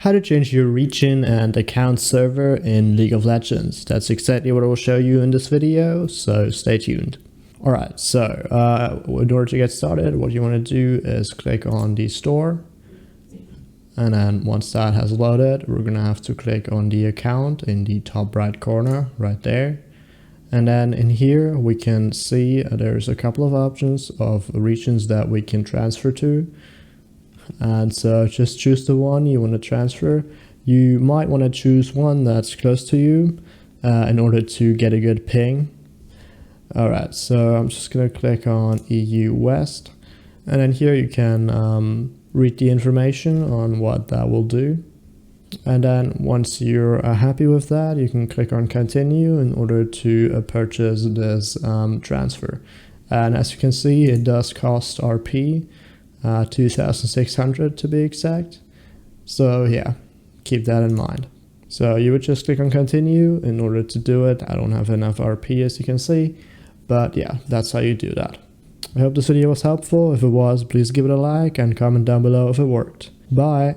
How to change your region and account server in League of Legends. That's exactly what I will show you in this video, so stay tuned. Alright, so in order to get started, what you want to do is click on the store. And then once that has loaded, we're going to have to click on the account in the top right corner, right there. And then in here, we can see there's a couple of options of regions that we can transfer to. And so just choose the one you want to transfer. You might want to choose one that's close to you in order to get a good ping. Alright, so I'm just going to click on EU West. And then here you can read the information on what that will do. And then once you're happy with that, you can click on continue in order to purchase this transfer. And as you can see, it does cost RP. 2,600 to be exact. So yeah, keep that in mind. So you would just click on continue in order to do it. I don't have enough RP as you can see, but yeah, that's how you do that. I hope this video was helpful. If it was, please give it a like and comment down below if it worked. Bye!